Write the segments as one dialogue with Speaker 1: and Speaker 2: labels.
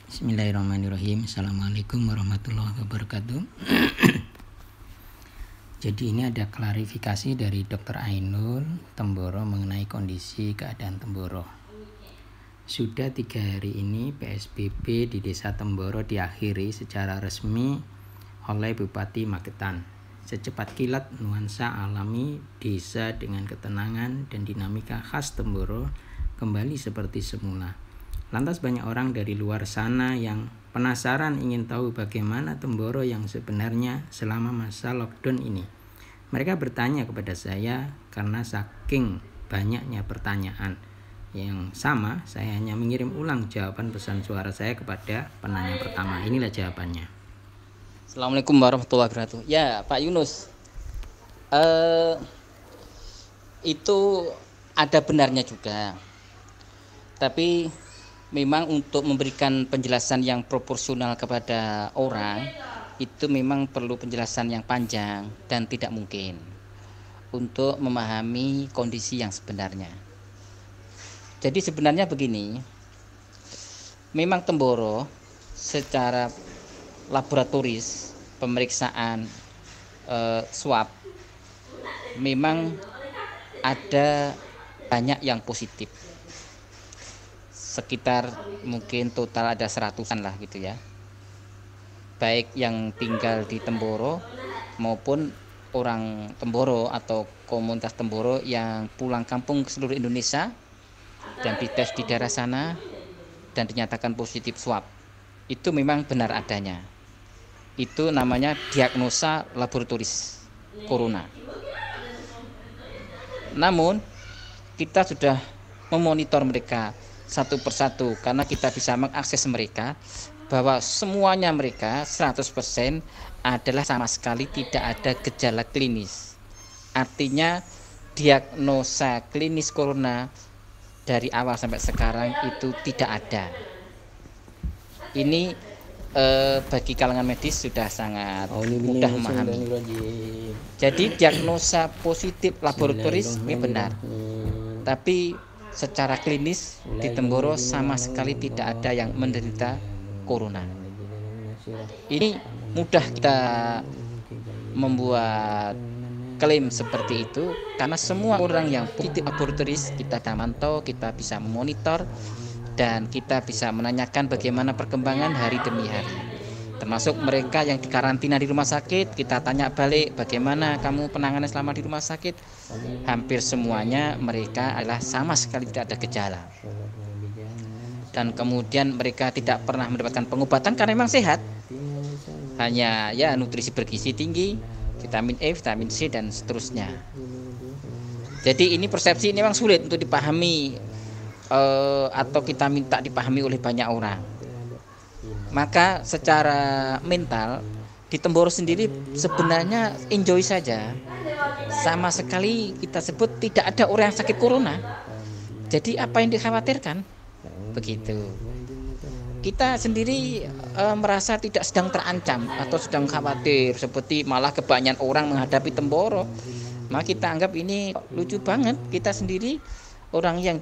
Speaker 1: Bismillahirrahmanirrahim. Assalamualaikum warahmatullahi wabarakatuh. Jadi ini ada klarifikasi dari Dr. Ainul Temboro mengenai kondisi keadaan Temboro. Sudah 3 hari ini PSBB di Desa Temboro diakhiri secara resmi oleh Bupati Magetan. Secepat kilat nuansa alami desa dengan ketenangan dan dinamika khas Temboro kembali seperti semula. Lantas banyak orang dari luar sana yang penasaran ingin tahu bagaimana Temboro yang sebenarnya selama masa lockdown ini. Mereka bertanya kepada saya karena saking banyaknya pertanyaan yang sama, saya hanya mengirim ulang jawaban pesan suara saya kepada penanya pertama. Inilah jawabannya.
Speaker 2: Assalamualaikum warahmatullahi wabarakatuh. Ya, Pak Yunus, itu ada benarnya juga. Tapi memang untuk memberikan penjelasan yang proporsional kepada orang itu memang perlu penjelasan yang panjang dan tidak mungkin untuk memahami kondisi yang sebenarnya. Jadi sebenarnya begini, memang Temboro secara laboratoris pemeriksaan swab memang ada banyak yang positif. Sekitar mungkin total ada 100-an lah gitu ya, baik yang tinggal di Temboro maupun orang Temboro atau komunitas Temboro yang pulang kampung ke seluruh Indonesia dan dites di daerah sana dan dinyatakan positif swab. Itu memang benar adanya. Itu namanya diagnosa laboratoris corona. Namun kita sudah memonitor mereka satu persatu karena kita bisa mengakses mereka bahwa semuanya mereka 100% adalah sama sekali tidak ada gejala klinis. Artinya diagnosa klinis corona dari awal sampai sekarang itu tidak ada. Ini bagi kalangan medis sudah sangat mudah memahami. Jadi diagnosa positif laboratoris ini benar. Tapi secara klinis di Temboro sama sekali tidak ada yang menderita corona. Ini mudah kita membuat klaim seperti itu karena semua orang yang positif laboratoris kita mantau, kita bisa memonitor dan kita bisa menanyakan bagaimana perkembangan hari demi hari. Termasuk mereka yang dikarantina di rumah sakit, kita tanya balik bagaimana kamu penanganan selama di rumah sakit. Hampir semuanya mereka adalah sama sekali tidak ada gejala. Dan kemudian mereka tidak pernah mendapatkan pengobatan karena memang sehat. Hanya ya nutrisi bergizi tinggi, vitamin E, vitamin C dan seterusnya. Jadi ini persepsi ini memang sulit untuk dipahami atau kita minta dipahami oleh banyak orang. Maka secara mental di Temboro sendiri sebenarnya enjoy saja. Sama sekali kita sebut tidak ada orang yang sakit corona. Jadi apa yang dikhawatirkan? Begitu. Kita sendiri merasa tidak sedang terancam atau sedang khawatir seperti malah kebanyakan orang menghadapi Temboro. Maka kita anggap ini lucu banget. Kita sendiri orang yang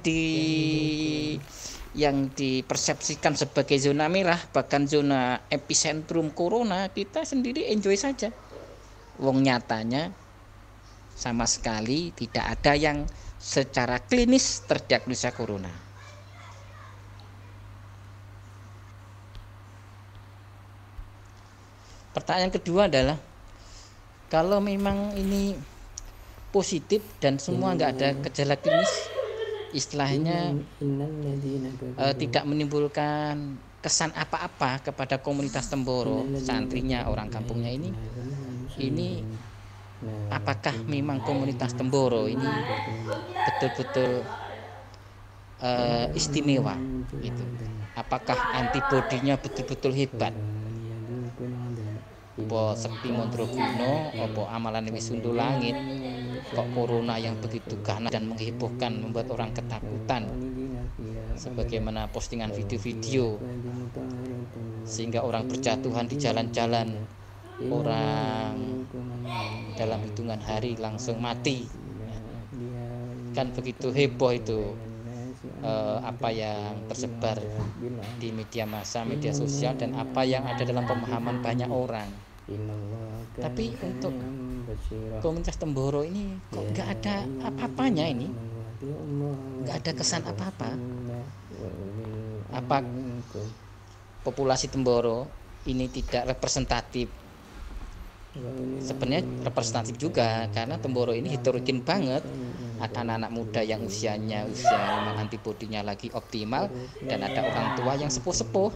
Speaker 2: dipersepsikan sebagai zona merah, bahkan zona epicentrum corona, kita sendiri enjoy saja. Wong nyatanya sama sekali tidak ada yang secara klinis terdiagnosa corona. Pertanyaan kedua adalah kalau memang ini positif dan semua nggak ada gejala klinis, istilahnya tidak menimbulkan kesan apa-apa kepada komunitas Temboro, santrinya, orang kampungnya ini apakah memang komunitas Temboro ini betul-betul istimewa gitu? Apakah antibodinya betul-betul hebat? Apa sekti Mandraguna, apa amalan wis untu langit, kok corona yang begitu ganas dan menghebohkan membuat orang ketakutan, sebagaimana postingan video-video sehingga orang berjatuhan di jalan-jalan, orang dalam hitungan hari langsung mati, kan begitu heboh itu. apa yang tersebar di media massa, media sosial, dan apa yang ada dalam pemahaman banyak orang. Tapi untuk komunitas Temboro ini kok nggak ada apa-apanya, ini nggak ada kesan apa-apa. Apa populasi Temboro ini tidak representatif? Sebenarnya representatif juga, karena Temboro ini heterogen banget. Ada anak-anak muda yang usia memang antibodinya lagi optimal, dan ada orang tua yang sepuh-sepuh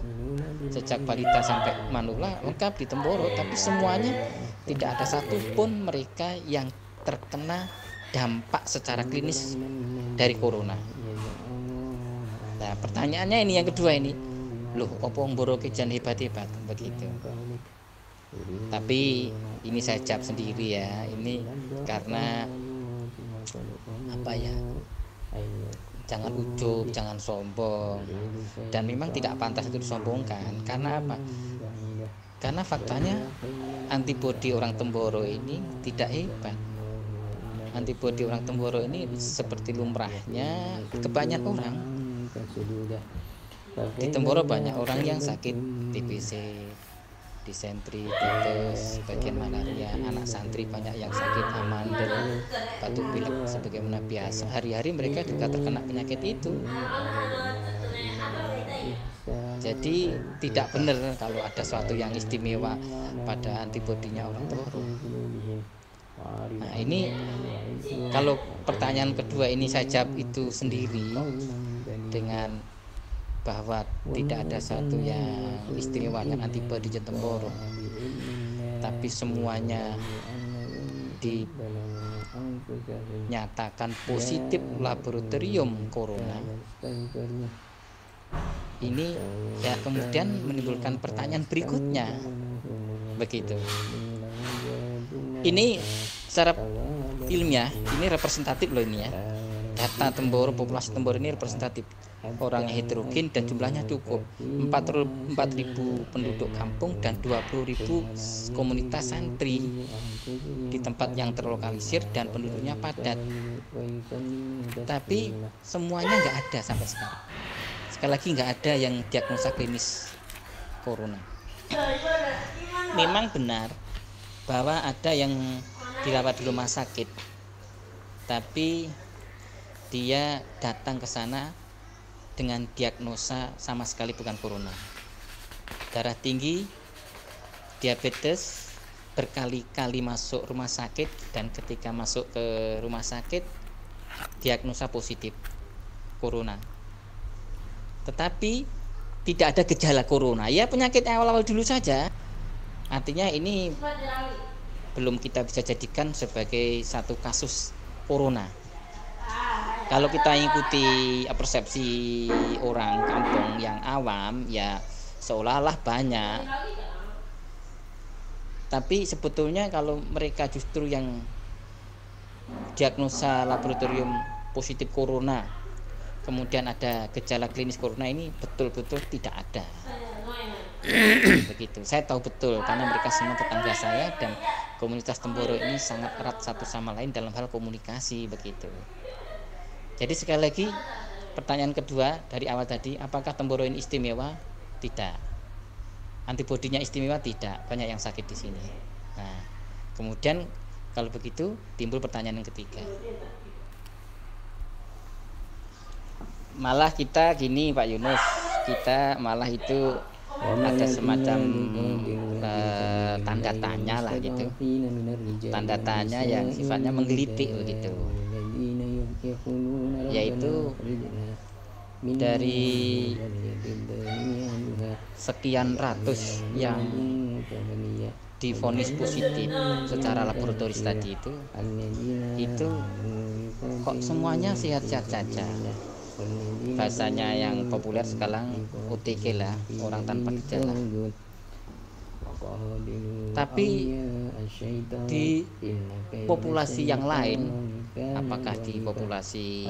Speaker 2: sejak balita sampai manula lengkap di Temboro. Tapi semuanya tidak ada satupun mereka yang terkena dampak secara klinis dari corona. Nah, pertanyaannya ini yang kedua ini, loh opo Mboro kejan hebat-hebat begitu. Tapi ini saya jawab sendiri ya, ini karena apa ya, jangan ujub, jangan sombong, dan memang tidak pantas itu disombongkan. Karena apa? Karena faktanya antibodi orang Temboro ini tidak hebat. Antibodi orang Temboro ini seperti lumrahnya kebanyakan orang. Di Temboro banyak orang yang sakit TBC, disentri, tipes, bagian malaria. Anak santri banyak yang sakit amandel, batuk pilek sebagaimana biasa. Hari-hari mereka juga terkena penyakit itu. Jadi tidak benar kalau ada sesuatu yang istimewa pada antibodinya orang Temboro. Nah, ini kalau pertanyaan kedua ini saya jawab itu sendiri dengan bahwa tidak ada satu yang istimewa yang antibodi Temboro, tapi semuanya dinyatakan positif laboratorium corona. Ini ya kemudian menimbulkan pertanyaan berikutnya begitu. Ini secara ilmiah ini representatif loh ini ya. Data Temboro, populasi Temboro ini representatif. Orangnya heterogen dan jumlahnya cukup. 4.000 penduduk kampung dan 20.000 komunitas santri di tempat yang terlokalisir dan penduduknya padat. Tapi semuanya nggak ada sampai sekarang. Sekali lagi nggak ada yang diagnosa klinis corona. Memang benar bahwa ada yang dirawat di rumah sakit, tapi dia datang ke sana dengan diagnosa sama sekali bukan corona. Darah tinggi, diabetes, berkali-kali masuk rumah sakit, dan ketika masuk ke rumah sakit diagnosa positif corona. Tetapi tidak ada gejala corona. Ya penyakit awal-awal dulu saja. Artinya ini belum kita bisa jadikan sebagai satu kasus corona. Kalau kita ikuti persepsi orang kampung yang awam, ya seolah-olah banyak. Tapi sebetulnya kalau mereka justru yang diagnosa laboratorium positif corona, kemudian ada gejala klinis corona, ini betul-betul tidak ada. Begitu. Saya tahu betul karena mereka semua tetangga saya, dan komunitas Temboro ini sangat erat satu sama lain dalam hal komunikasi begitu. Jadi sekali lagi pertanyaan kedua dari awal tadi, apakah Temboro ini istimewa? Tidak. Antibodinya istimewa? Tidak. Banyak yang sakit di sini. Nah, kemudian kalau begitu timbul pertanyaan yang ketiga. Malah kita gini Pak Yunus, kita malah itu ada semacam tanda tanya lah gitu, tanda tanya yang sifatnya menggelitik begitu, yaitu dari sekian ratus yang divonis positif secara laboratoris tadi itu kok semuanya sehat-sehat saja. Bahasanya yang populer sekarang OTG lah, orang tanpa gejala. Tapi di populasi yang lain, apakah di populasi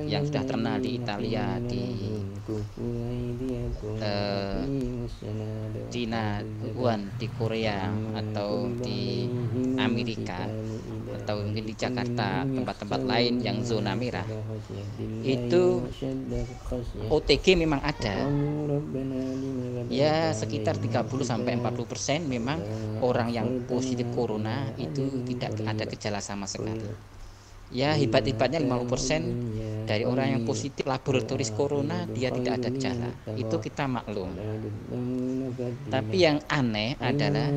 Speaker 2: yang sudah terkenal di Italia, di Cina, Wuhan, di Korea, atau di Amerika, atau mungkin di Jakarta tempat-tempat lain yang zona merah, itu OTG memang ada. Ya sekitar 30-40% memang orang yang positif corona itu tidak ada gejala sama sekali. Ya hebat-hebatnya 50% dari orang yang positif laboratoris corona dia tidak ada gejala. Itu kita maklum. Tapi yang aneh adalah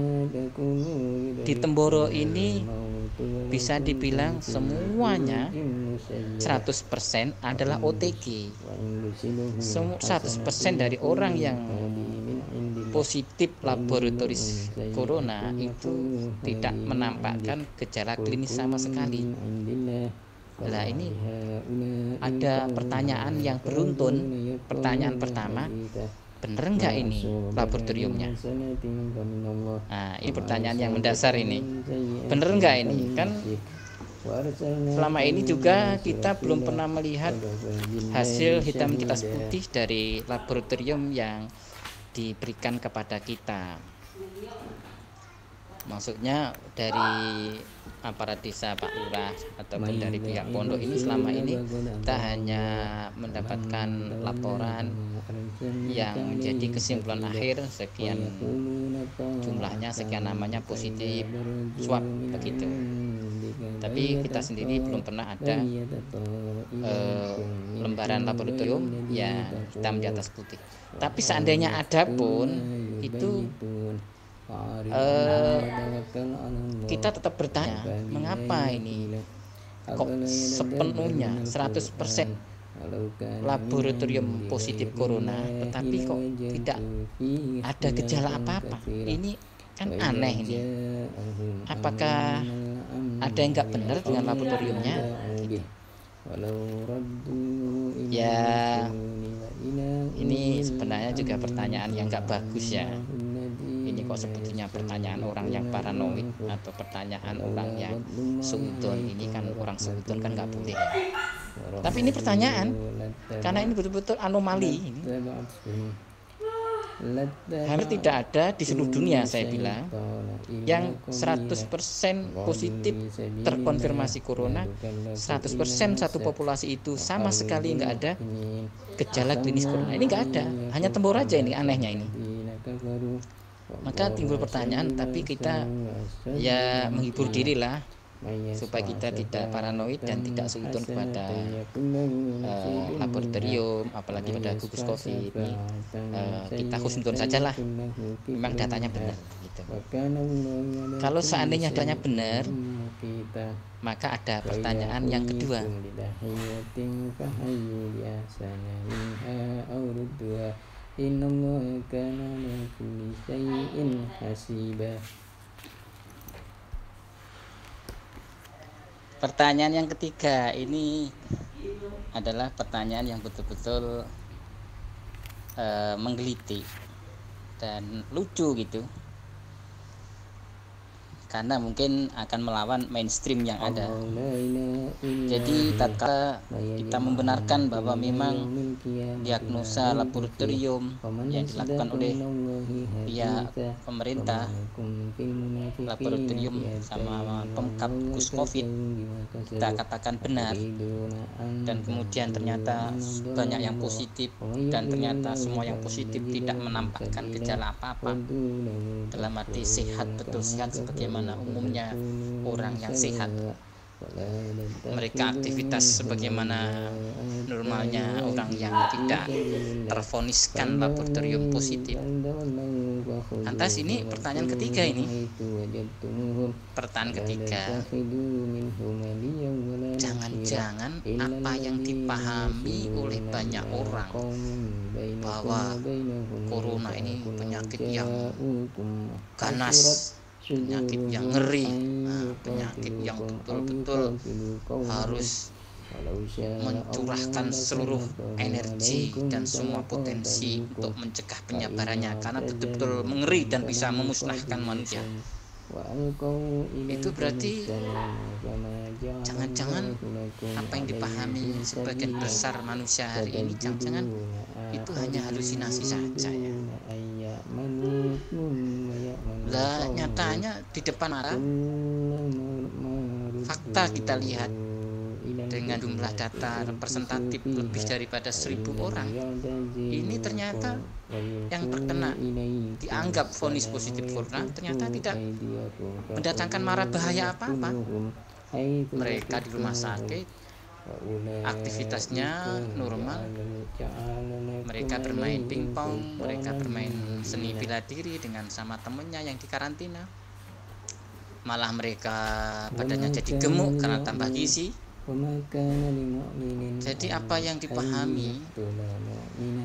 Speaker 2: di Temboro ini bisa dibilang semuanya 100% adalah OTG. 100% dari orang yang positif laboratoris corona itu tidak menampakkan gejala klinis sama sekali. Nah ini ada pertanyaan yang beruntun. Pertanyaan pertama, bener nggak ini laboratoriumnya? Nah ini pertanyaan yang mendasar ini. Bener nggak ini? Kan selama ini juga kita belum pernah melihat hasil hitam di atas putih dari laboratorium yang diberikan kepada kita. Maksudnya dari aparat desa, Pak Lurah ataupun dari pihak pondok ini selama ini kita hanya mendapatkan laporan yang menjadi kesimpulan akhir sekian jumlahnya, sekian namanya positif swab begitu. Tapi kita sendiri belum pernah ada lembaran laboratorium yang hitam di atas putih. Tapi seandainya ada pun itu kita tetap bertanya, mengapa ini kok sepenuhnya 100% laboratorium positif corona tetapi kok tidak ada gejala apa-apa? Ini kan aneh ini. Apakah ada yang nggak benar dengan laboratoriumnya? Gitu. Ya ini sebenarnya juga pertanyaan yang nggak bagus ya. Ini kok sebetulnya pertanyaan orang yang paranoid atau pertanyaan orang yang suudon. Ini kan orang suudon kan nggak boleh ya. Tapi ini pertanyaan karena ini betul-betul anomali ini. Hampir tidak ada di seluruh dunia saya bilang yang 100% positif terkonfirmasi corona, 100% satu populasi itu sama sekali nggak ada gejala klinis corona. Ini nggak ada, hanya Temboro aja ini anehnya ini. Maka timbul pertanyaan, tapi kita ya menghibur diri lah supaya kita tidak paranoid dan tidak suudon kepada laboratorium, apalagi pada gugus COVID ini. Kita husnudon sajalah, memang datanya benar gitu. Kalau seandainya datanya benar, maka ada pertanyaan yang kedua. Pertanyaan yang ketiga ini adalah pertanyaan yang betul-betul menggelitik dan lucu gitu, karena mungkin akan melawan mainstream yang ada. Jadi tatkala kita membenarkan bahwa memang diagnosa laboratorium yang dilakukan oleh pihak pemerintah, laboratorium sama Pemkab Gus Covid, kita katakan benar, dan kemudian ternyata banyak yang positif dan ternyata semua yang positif tidak menampakkan gejala apa-apa, dalam arti sehat, betul sehat sebagaimana umumnya orang yang sehat. Mereka aktivitas sebagaimana normalnya orang yang tidak tervoniskan laboratorium positif. Lantas ini pertanyaan ketiga ini. Pertanyaan ketiga, jangan-jangan apa yang dipahami oleh banyak orang bahwa corona ini penyakit yang ganas, penyakit yang ngeri, penyakit yang betul-betul harus mencurahkan seluruh energi dan semua potensi untuk mencegah penyebarannya, karena betul-betul mengeri dan bisa memusnahkan manusia. Itu berarti jangan-jangan apa yang dipahami sebagian besar manusia hari ini, jangan-jangan itu hanya halusinasi saja ya. Lah nyatanya di depan mata fakta kita lihat dengan jumlah data representatif lebih daripada 1.000 orang, ini ternyata yang terkena dianggap vonis positif corona ternyata tidak mendatangkan mara bahaya apa-apa. Mereka di rumah sakit, aktivitasnya normal, mereka bermain pingpong, mereka bermain seni bela diri dengan sama temennya yang di karantina. Malah mereka badannya jadi gemuk karena tambah gizi. Jadi apa yang dipahami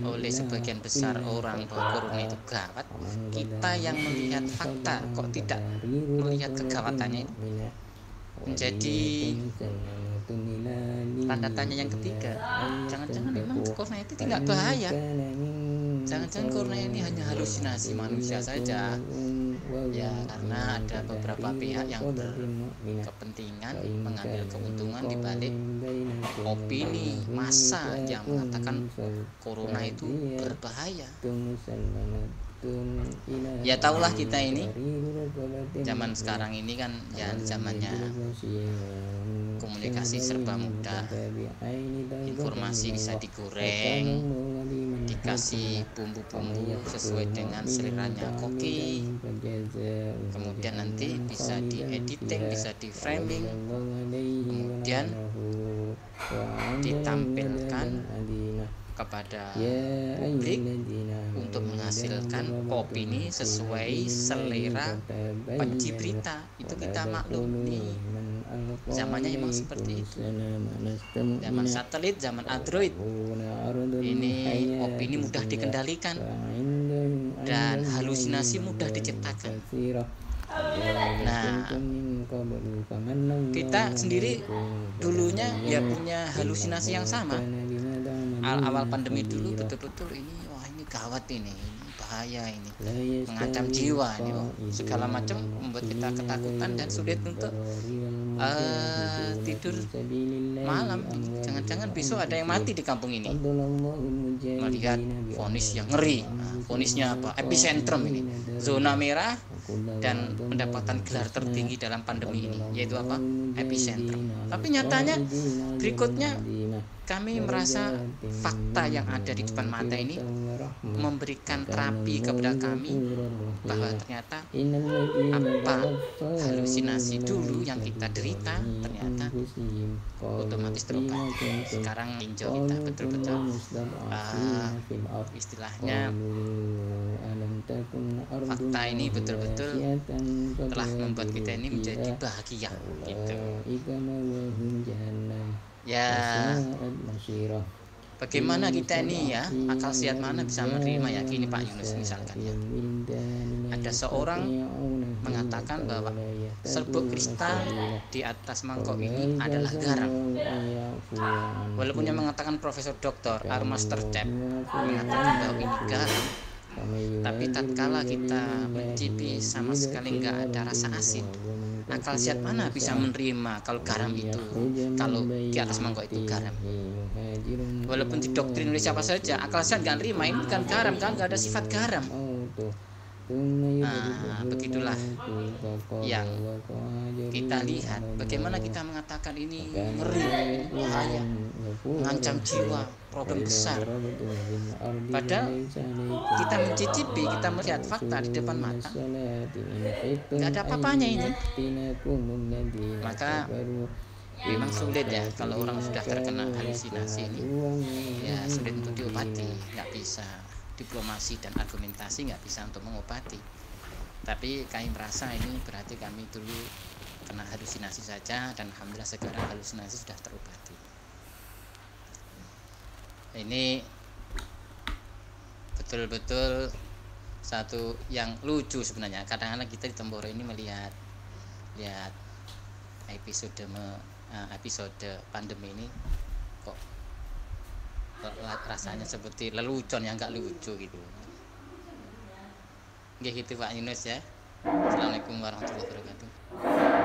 Speaker 2: oleh sebagian besar orang bahwa corona itu gawat, kita yang melihat fakta kok tidak melihat kegawatannya ini, menjadi tanda tanya yang ketiga. Jangan-jangan memang corona itu tidak bahaya, jangan-jangan corona ini hanya halusinasi manusia saja. Ya, karena ada beberapa pihak yang berkepentingan mengambil keuntungan di balik opini massa yang mengatakan corona itu berbahaya. Ya tahulah kita ini zaman sekarang ini kan ya zamannya komunikasi serba mudah, informasi bisa digoreng, dikasih bumbu-bumbu sesuai dengan seleranya koki, kemudian nanti bisa diediting, bisa di framing, kemudian ditampilkan kepada publik untuk menghasilkan opini sesuai selera penci berita. Itu kita maklum nih, zamannya memang seperti itu, zaman satelit, zaman Android. Ini opini mudah dikendalikan dan halusinasi mudah diciptakan. Nah, kita sendiri dulunya ya punya halusinasi yang sama. Awal pandemi dulu betul-betul ini, wah ini gawat ini bahaya ini, mengancam jiwa ini, segala macam membuat kita ketakutan dan sulit untuk tidur malam. Jangan-jangan besok ada yang mati di kampung ini. Melihat vonis yang ngeri, vonisnya apa? Epicentrum ini, zona merah dan mendapatkan gelar tertinggi dalam pandemi ini, yaitu apa? Epicentrum. Tapi nyatanya berikutnya kami merasa fakta yang ada di depan mata ini memberikan terapi kepada kami bahwa ternyata apa halusinasi dulu yang kita derita ternyata otomatis terobati. Sekarang tinjau kita betul-betul istilahnya fakta ini betul-betul telah membuat kita ini menjadi bahagia gitu. Ya, bagaimana kita ini ya, akal sehat mana bisa menerima ya, gini Pak Yunus misalkan ya, ada seorang mengatakan bahwa serbuk kristal di atas mangkok ini adalah garam, walaupun yang mengatakan Profesor Dr. Armaster Cep mengatakan bahwa ini garam, tapi tatkala kita mencicipi sama sekali nggak ada rasa asin. Akal sehat mana bisa menerima kalau garam itu, kalau di atas mangkok itu garam, walaupun didoktrin oleh siapa saja, akal sehat nggak nerima ini bukan garam, kan nggak ada sifat garam. Nah, begitulah yang kita lihat. Bagaimana kita mengatakan ini ngeri, ini bahaya, mengancam jiwa, problem besar. Padahal kita mencicipi, kita melihat fakta di depan mata, nggak ada apa-apanya ini. Maka memang sulit ya kalau orang sudah terkena halusinasi ini, ya sulit untuk diobati, nggak bisa. Diplomasi dan argumentasi nggak bisa untuk mengobati. Tapi kami merasa ini berarti kami dulu kena halusinasi saja, dan alhamdulillah sekarang halusinasi sudah terobati. Ini betul-betul satu yang lucu sebenarnya. Kadang-kadang kita di Temboro ini melihat episode pandemi ini kok rasanya seperti lelucon yang nggak lucu gitu. Gitu Pak Yunus ya. Assalamualaikum warahmatullahi wabarakatuh.